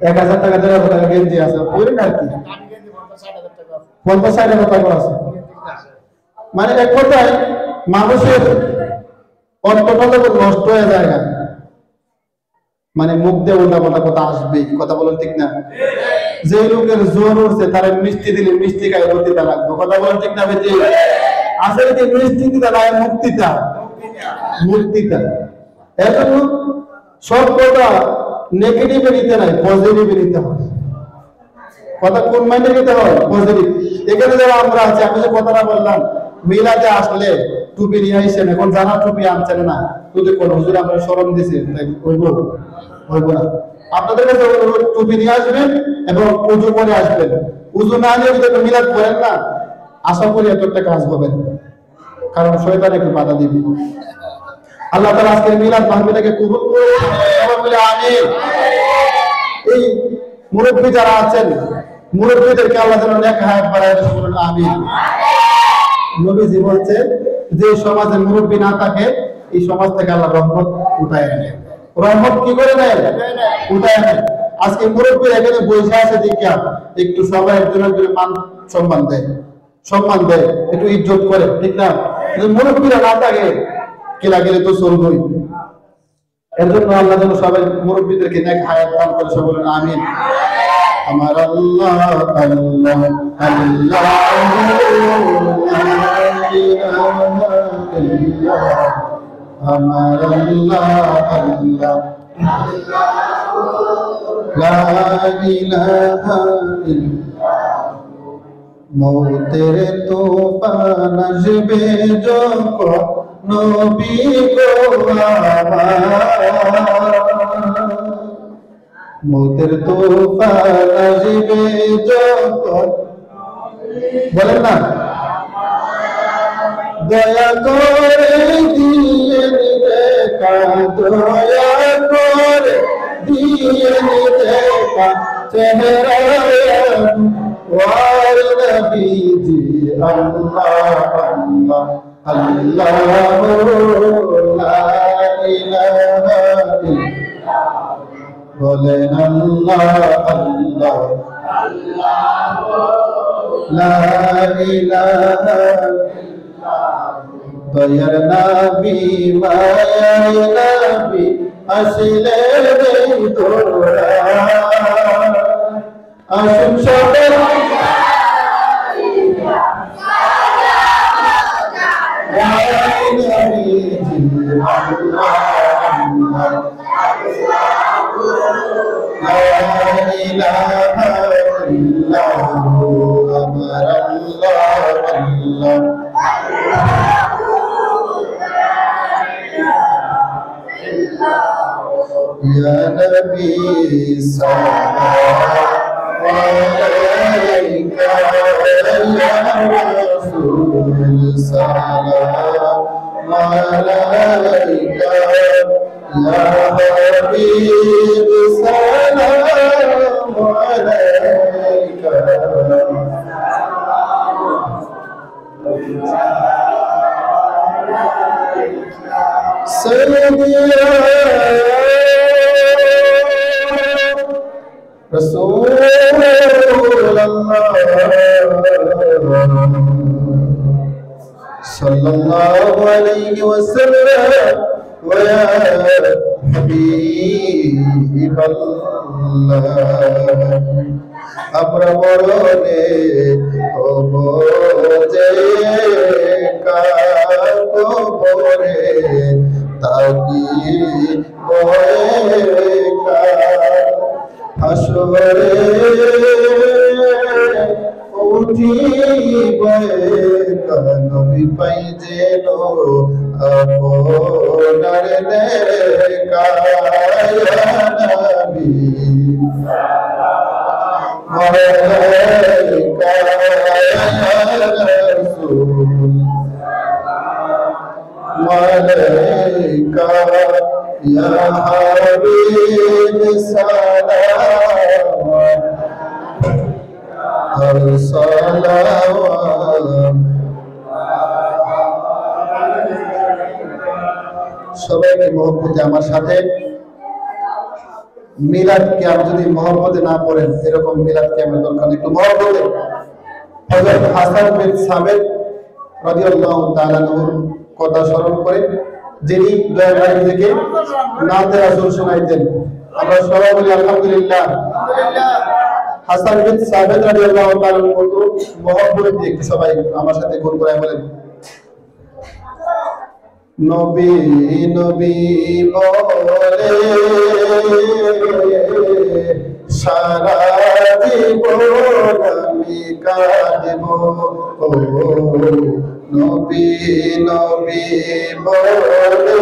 Speaker 1: 1000 টাকা 1500 টাকা গেঞ্জি আছে, ওই আর কি 50-60,000 টাকা আছে। মানে এক কথায় মানুষের অর্থটা যখন নষ্ট হয়ে যায়, মানে মুখ দিয়ে উল্টা কথা আসবেই, কথা বলেন ঠিক না? যে লোকের জোর উঠছে তারা মিষ্টি দিলে মিষ্টি খায়, রতিটা লাগবে, কথা বলেন ঠিক না? আসলে কি মিষ্টি দিতে লাগে, মুক্তিটা। এর জন্য সব কথা নেগেটিভে নিতে নাই, পজিটিভে নিতে হয়। কথা কোন মাইন্ডে নিতে হয়? পজিটিভ। এখানে যারা আমরা আছি, আমি যে কথাটা বললাম মিলাতে আসলে টুপি নিয়ে আসছেন, এখন যারা টুপি আনছেন না, যদি কোন হুজুর আমরা শরম দিছি, হইব না। আপনাদের কাছে টুপি নিয়ে আসবেন এবং উজু করে আসবেন। উজু না নিয়ে যদি মিলাদ করেন না, আশা করি এতটা কাজ হবে না, কারণ শয়তান একটু বাধা দিবে। আল্লাহ তাআলা আজকের মিলাদ মাহফিলকে কবুল করুন, সবাই বলে আমিন। এই মুরব্বি যারা আছেন, মুরব্বিদেরকে আল্লাহ যেন নেক হায়াত বাড়ায় দেন, বলুন আমিন। নবীজি বলছে যে সমাজে মুরব্বি না থাকে, এই সমাজ থেকে আল্লাহ রহমত উঠায় নেয়। রহমত কি করে নেয়? উঠায় নেয়। আজকে মুরব্বি এখানে বসে আছে দেখা একটু সবাই একজনের মান সম্মান দেয়, একটু ইজ্জত করে, ঠিক না? মুরব্বিরা না থাকে কেলা গেলে তো চলবই। এর জন্য আল্লাহ যেন সবাই মুরব্বিদেরকে নেক হায়াত দান করে, সবাই বলেন আমিন। আমার আল্লাহ আল্লাহ আল্লাহ আমার আল্লাহ আল্লাহ লা ইলাহা ইল্লাল্লাহ। মৌতের তুফান আসবে যখন নবী গো আমার, মৌতের তুফান আসবে যখন, বলেন না, দয়া করে দিয়ে দেখা, দয়া করে দিয়ে দেখা চেহারা ওয়ার নবীজি আল্লাহ আল্লাহ আল্লাহ লা ইলাহা ইল্লাল্লাহ। বলেন আল্লাহ আল্লাহ লা ইলাহা ইল্লাল্লাহ। দয়ার নবী মায়ার নবী আসলে দোরা, আসুন সবাই Ya Nabi Sallallahu عليك يا رسول سلام عليك يا حبيب سلام عليك سيدي يا رسول الله صلى الله عليه وسلم ويا حبيب الله আমরা মরণে যে কবরে তাকি হাসরে উঠিবে নবী পাই যেন আপনার দেখা নবী عليك يا رسول عليك يا حبيب سلام الصلوات সবাইকে মহব্বতে আমার সাথে মিলাদ কিয়াম যদি মহব্বতে না পড়েন এরকম মিলাদ কিয়ামের দরকার একটু মহব্বতে হযরত হাসান বিন সাবিত রাদিয়াল্লাহু তাআলা নূর কথা স্মরণ করে যিনি দয়াবাড়ি থেকে নাতে রাসূল শোনাইতেন আমরা সবাই বলি আলহামদুলিল্লাহ হাসান বিন সাবিত রাদিয়াল্লাহু তাআলা নূর মহব্বতে একটু সবাই আমার সাথে গুণ করে বলেন নবী নবী বলে সারা জীবন আমি কাঁদব ও নবী নবী বলে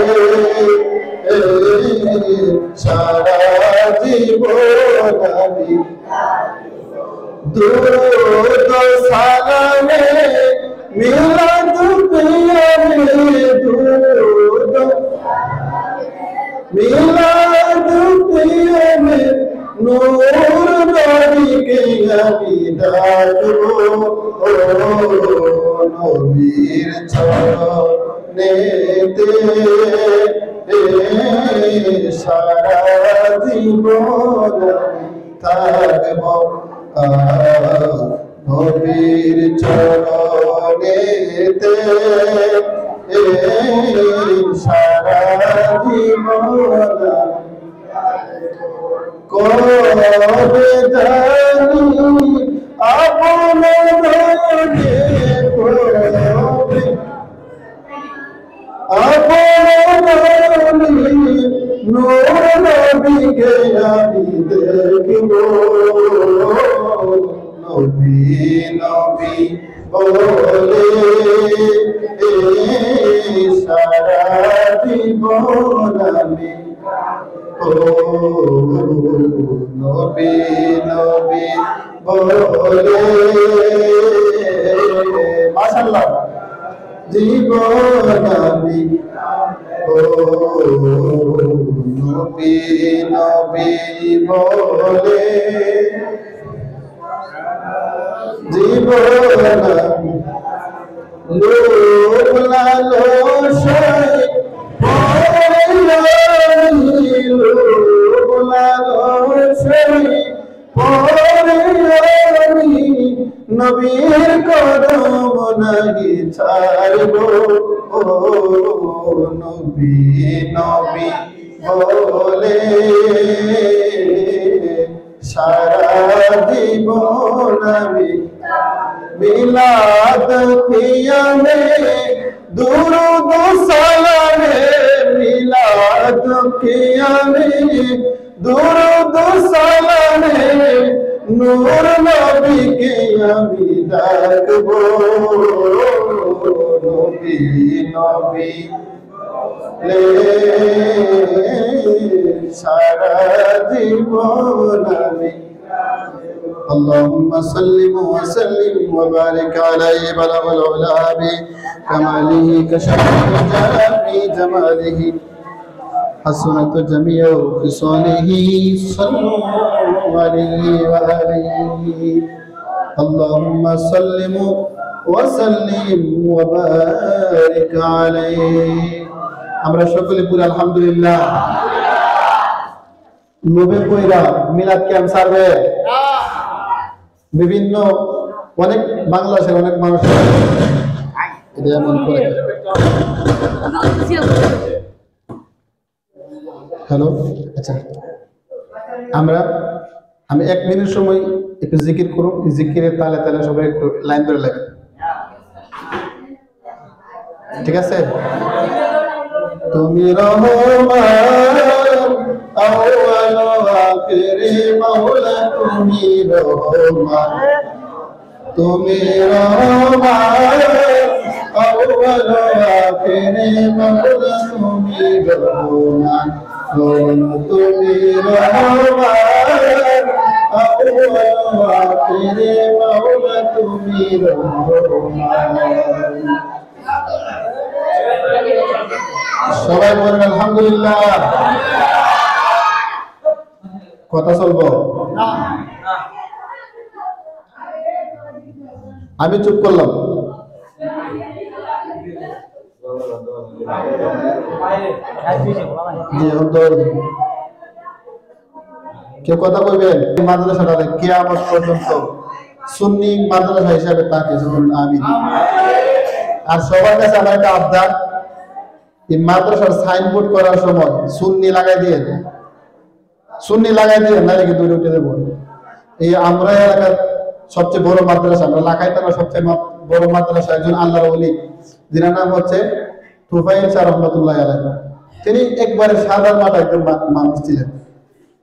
Speaker 1: সারা জীবন আমি দুরূদ সালামে মিলাদ পিয়ারে দুরূদ মিলাদ পিয়ারে নূর নবীকে আমি ডাকবো ও নবীর চরণেতে সারা জীবন থাকবো নবীর চরণেতে সারা জীবন কবে জানি আপন ধরে কবে আপন নূর নবীকে আমি দেখব নবী নবী বলে সারা জীবন আমি ও নবী নবী বলে মাশাআল্লাহ জীবন আমি ও নবী নবী বলে জীবন লোক লালসায় লোক লালসায় নবীর কদম নাহি ছাড়ব ও নবী নবী বলে সারা জীবন আমি মিলাদ কিয়ামে দুরূদ সালামে মিলাদ কিয়ামে দুরূদ সালামে নূর নবীকে আমি ডাকবো নবী নবী সারা জীবন আমি ও اللهم صل وسلم وبارك عليه بلغ العلا بكماله كشف الرجال بجماله حسنت جميع خصاله صلوا عليه وآله اللهم صل وسلم وبارك عليه আমরা সকলে পুরো আলহামদুলিল্লাহ লোভে কইরা মিলাদ ক্যাম্প সার্ভে বিভিন্ন অনেক বাংলাদেশের অনেক মানুষ এটা এমন করে হ্যালো আচ্ছা আমি 1 মিনিট সময় একটু জিকির করুন জিকিরের তালে তালে সবাই একটু লাইন ধরে লাগবে ঠিক আছে তুমি রহমান আউয়াল আখির মাওলা তুমি রহমান তুমি রহমান আউয়াল আখির মাওলা তুমি রহমান তুমি রহমান আউয়াল আখির মাওলা তুমি রহমান সবাই বলেন আলহামদুলিল্লাহ কথা চলবো আমি চুপ করলাম কেউ কথা বলবেন মাদ্রাসাটা কিয়ামত পর্যন্ত সুন্নি মাদ্রাসা হিসাবে তাকে আমি আর সবার কাছে আমার একটা আবদার এই মাদ্রাসার সাইনবোর্ড করার সময় সুন্নি লাগাই দিয়ে নাহলে কিন্তু উঠে দেবো এই আমরা এলাকার সবচেয়ে বড় মাদ্রাসা আমরা লাখাইতাম সবচেয়ে বড় মাদ্রাসা একজন আল্লাহর ওলি যিনার নাম হচ্ছে তুফাইল শাহ রহমতুল্লাহ আলাইহি তিনি একবারে সাধারণ মাথা একজন মানুষ ছিলেন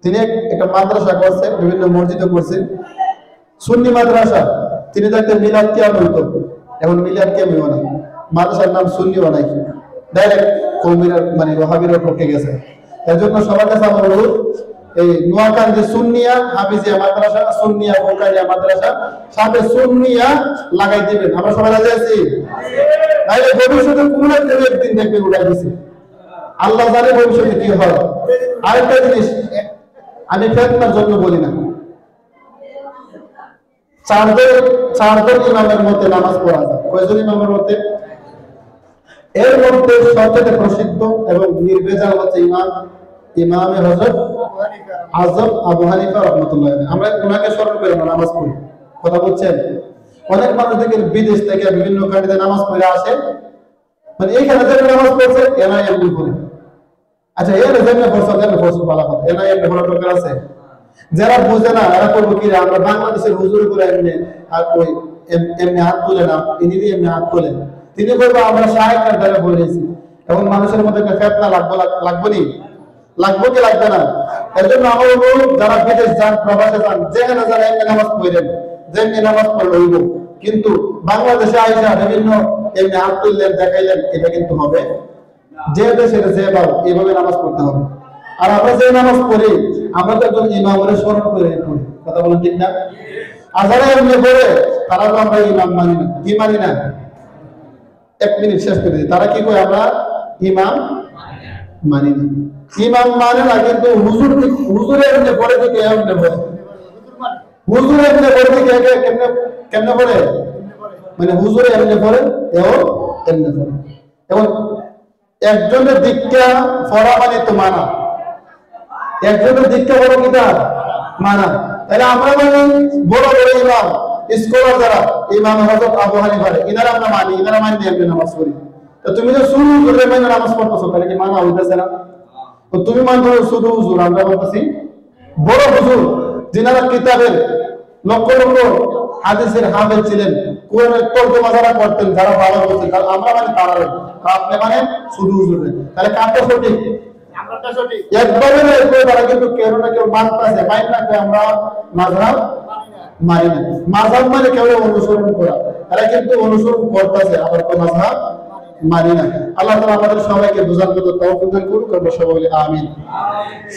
Speaker 1: তিনি একটা মাদ্রাসা করছেন বিভিন্ন মসজিদে করছেন সুন্নি মাদ্রাসা তিনি দেখতে মিলাদ কিয়াম হইতো এখন মিলাদ কিয়াম হয় না মাদ্রাসার নাম সুন্নি বানাই ডাইরেক্ট কওমিরা মানে ওয়াহাবিরা পক্ষে গেছে এজন্য সবার কাছে আমার অনুরোধ এই নোয়াখালী সুন্নিয়া হাফিজিয়া মাদ্রাসা সুন্নিয়া বোকারিয়া মাদ্রাসা সাথে সুন্নিয়া লাগাই দিবেন আমরা সবাই রাজি আছি তাইলে ভবিষ্যতে কোন একদিন দেখবেন উঠাই দিছে আল্লাহ জানে ভবিষ্যতে কি হয় আরেকটা জিনিস আমি ফেতনার জন্য বলি না চারজন ইমামের মধ্যে নামাজ পড়া যায় কয়জন ইমামের মধ্যে এর মধ্যে সবচেয়ে প্রসিদ্ধ এবং নির্ভেজাল হচ্ছে ইমামে হযরত আযম আবু হানিফা রাহমাতুল্লাহ আলাইহি আমরা ওনাকে স্মরণ করে নামাজ পড়ি কথা বলছেন অনেক মানুষ দেখেন বিদেশ থেকে বিভিন্ন কান্ট্রিতে নামাজ পড়ে আসে মানে এইখানে যে নামাজ পড়ছে এনআইএম পড়ে আচ্ছা এর জন্য ফরসত বলা কথা এনআইএম বড় প্রকার আছে যারা বুঝে না এরা করবো কি আমরা বাংলাদেশের হুজুর করে আর ওই এমনি হাত তুলে না ইনি দিয়ে এমনি হাত তোলেন তিনি বলবো আমরা শায়েখের দ্বারা বলেছি এখন মানুষের মধ্যে একটা ফেতনা লাগবে কি লাগবে না এর জন্য আমার অনুরোধ যারা বিদেশ যান প্রবাসে যান যেখানে যারা এমনি নামাজ পড়েন যেমনি নামাজ পড়লে হইব কিন্তু বাংলাদেশে আইসা বিভিন্ন এমনি হাত তুললেন দেখাইলেন এটা কিন্তু হবে যে দেশের যে বাবু এইভাবে নামাজ পড়তে হবে আর আমরা যে নামাজ পড়ি আমরা তো একজন ইমামের স্মরণ করে পড়ি কথা বলেন ঠিক না আর যারা এমনি পড়ে তারা তো আমরা ইমাম মানি না কি মানি না 1 মিনিট শেষ করে দিই তারা কি কয় আমরা ইমাম মানি না ইমাম মানে না কিন্তু হুজুরের এমনি পড়ে দিকে এমনি পড়ে হুজুরের এমনি পড়ে দিকে কেমনে পড়ে মানে হুজুরে এমনি পড়ে এও এমনি পড়ে এবং একজনের দীক্ষা পড়া মানে তো মানা একজনের দীক্ষা বড় কিতাব মানা তাহলে আমরা মানে বড় বড় ইমাম স্কলার যারা ইমাম হযরত আবু হানিফা ইনারা আমরা মানি ইনারা মানি দিয়ে নামাজ পড়ি তো তুমি যে শুরু করে মানে নামাজ পড়তেছো তাহলে কি মানা হইতাছে না তো তুমি মানছো শুধু হুজুর আমরা বলতেছি বড় হুজুর যিনারা কিতাবের লক্ষ লক্ষ হাদিসের হাফেজ ছিলেন কোরআনের তরজমা যারা করতেন যারা ভালো বলতেন আমরা মানে তারা আপনি মানে শুধু হুজুর তাহলে কাটা সঠিক আমরাটা সঠিক একবারে না একবারে তারা কিন্তু কেউ না কেউ মানতেছে মাইন না আমরা মাযহাব মানি না মাযহাব মানে কেউ অনুসরণ করা তারা কিন্তু অনুসরণ করতেছে আবার কোন মাযহাব মানি না। আল্লাহ তাআলা আমাদের সবাইকে বোঝার মতো তৌফিক দান করুক। আমরা সবাই বলি আমিন।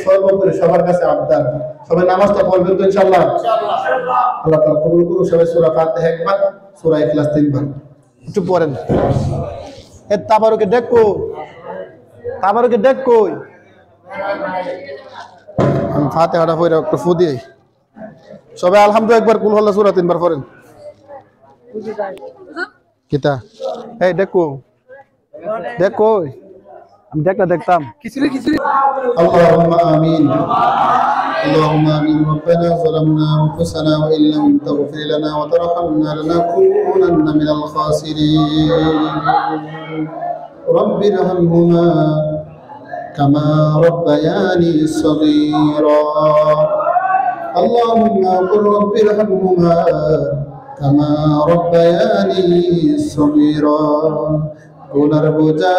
Speaker 1: সর্বোপরি সবার কাছে আবদার, সবাই নামাজটা পড়বেন তো ইনশাআল্লাহ। আল্লাহ তাআলা কবুল করুক। সবাই সূরা ফাতিহা একবার, সূরা ইখলাস তিনবার একটু পড়েন। এ তাবারুকে দেখো, তাবারুকে দেখ কই, আমি ফাতিহাটা পড়ে একটু ফু দিই। সবাই আলহামদুলিল্লাহ একবার, কুল আল্লাহ সূরা তিনবার পড়েন। কিতা এই দেখো, দেখো আমি দেখলা দেখতাম আল্লাহুম্মা আমিন। اللهم آمين. ربنا ظلمنا أنفسنا وإن لم تغفر لنا وترحمنا لنكونن من الخاسرين. رب ارحمهما كما ربياني صغيرا. اللهم قل رب ارحمهما كما ربياني صغيرا. গুনার বোঝা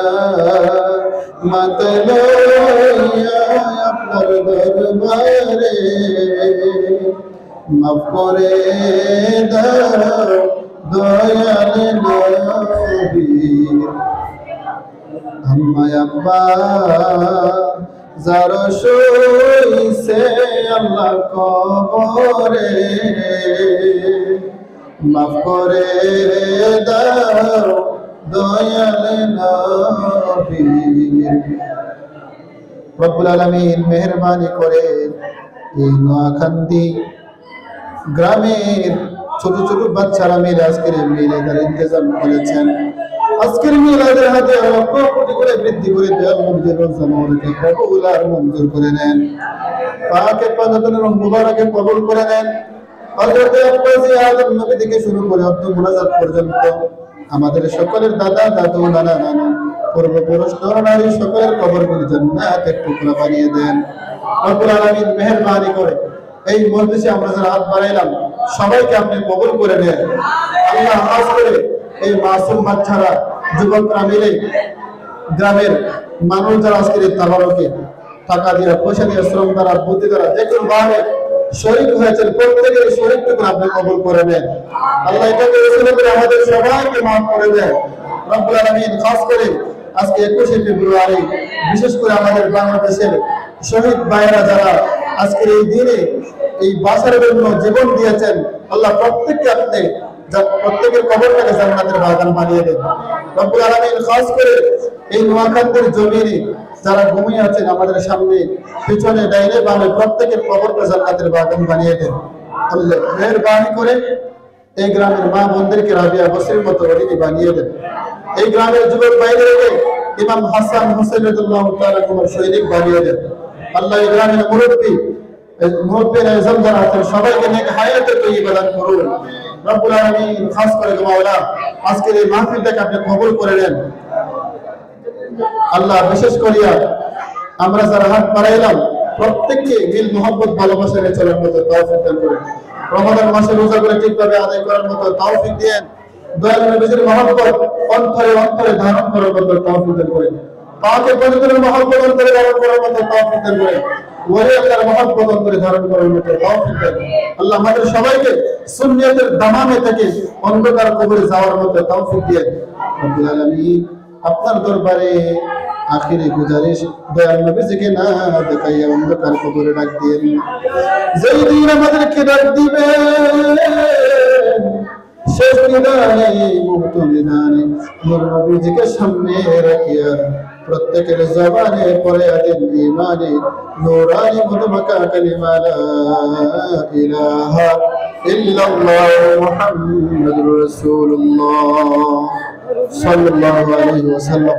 Speaker 1: মাথায় লইয়া আপনার দরবারে মাফ করে দাও দয়াল নবী। আম্মা আব্বা যারা শুইছে আল্লাহ কবরে মাফ করে দাও দয়াল নবী। রব্বুল আলামিন মেহেরবানি করে এই নোয়াখান্দি গ্রামের ছোট ছোট বাচ্চারা মিলে আজকের মিলাদের ইন্তজাম করেছেন। আজকের মিলাদের হাতে লক্ষ কোটি করে বৃদ্ধি করে দয়াল নবীর রোজা মোবারকে কবুল আর মঞ্জুর করে নেন। পাকে পাঁচজনের মুবারকে কবুল করে নেন। হযরত আব্বাসী আদম নবী থেকে শুরু করে আব্দুল মুনাজাত পর্যন্ত আমাদের সকলের দাদা দাদু নানা নানু পূর্বপুরুষ নর-নারী সকলের কবরগুলি জান্নাতের টুকরা বানিয়ে দেন। রব্বুল আলামিন মেহেরবানি করে এই মজলিসে আমরা যারা হাত বাড়াইলাম সবাইকে আপনি কবুল করে নেন। আল্লাহ খাস করে এই মাসুম বাচ্চারা যুবকরা মিলে গ্রামের মানুষ যারা আজকের তাবারকে টাকা দিয়ে পয়সা দিয়ে শ্রম দ্বারা বুদ্ধি দ্বারা যে কোনো ভাবে শরীক হয়েছেন প্রত্যেকের শরীরটুকু আপনি কবুল করে নেন। আল্লাহ এটাকে রসুল করে আমাদের সবাইকে মাফ করে দেন। রব্বুল আলামিন খাস করে আজকে 21শে ফেব্রুয়ারি বিশেষ করে আমাদের বাংলাদেশের শহীদ ভাইয়েরা যারা আজকের এই দিনে এই বাঁচার জন্য জীবন দিয়েছেন আল্লাহ প্রত্যেককে আপনি প্রত্যেকের কবরটাকে জান্নাতের বাগান বানিয়ে দেন। রব্বুল আলামিন খাস করে এই নোয়াখালীর জমিনে যারা ঘুমিয়ে আছেন আমাদের সামনে পিছনে ডাইনে বামে প্রত্যেকের কবরটা জান্নাতের বাগান বানিয়ে দেন। আল্লাহ মেহেরবানি করে এই গ্রামের মা বোনদেরকে রাবিয়া বসরির মতো ওলিদি বানিয়ে দেন। এই গ্রামের যুবক ভাইদেরকে ইমাম হাসান হোসেন রাদিয়াল্লাহু তাআলা কুমার সৈনিক বানিয়ে দেন। আল্লাহ এই গ্রামের মুরব্বীরা আযম যারা আছেন সবাইকে নেক হায়াতে তৈয়বা দান করুন। রব্বুল আলামিন খাস করে মাওলা আজকের এই মাহফিলটাকে আপনি কবুল করে নেন। আল্লাহ বিশেষ করিয়া আমরা যারা হাত বাড়াইলাম প্রত্যেককে মিল মোহাম্মত ভালোবাসা নিয়ে চলার মতো তৌফিক দান করেন। রমাদান মাসে রোজা করে ঠিকভাবে আদায় করার মতো তৌফিক দেন। দয়াল নবীর মহব্বত অন্তরে অন্তরে ধারণ করার মতো তৌফিক দান করেন। পাকে পবিত্র মহব্বত অন্তরে ধারণ করার মতো তৌফিক দান করেন। ওরে আল্লাহর মহব্বত অন্তরে ধারণ করার মতো তৌফিক দেন। আল্লাহ আমাদের সবাইকে সুন্নিয়তের দামামে থেকে অন্ধকার কবরে যাওয়ার মতো তৌফিক দেন। রব্বুল আলামিন আপনার দরবারে আখিরে গুজারিশ দয়াল নবীজিকে না দেখাইয়া অন্ধকার কবরে ডাক দিয়েন। যেই দিন আমাদেরকে ডাক দিবে শেষ নিদানে মুহূর্ত নিদানে নূর নবীজিকে সামনে রাখিয়া প্রত্যেকের জবানে পড়ে আদিন ইমানে নূরানি মধুমাখা কালিমা লা ইলাহা ইল্লাল্লাহ মুহাম্মাদুর রাসূলুল্লাহ সাল্লাল্লাহু আলাইহি ওয়াসাল্লাম।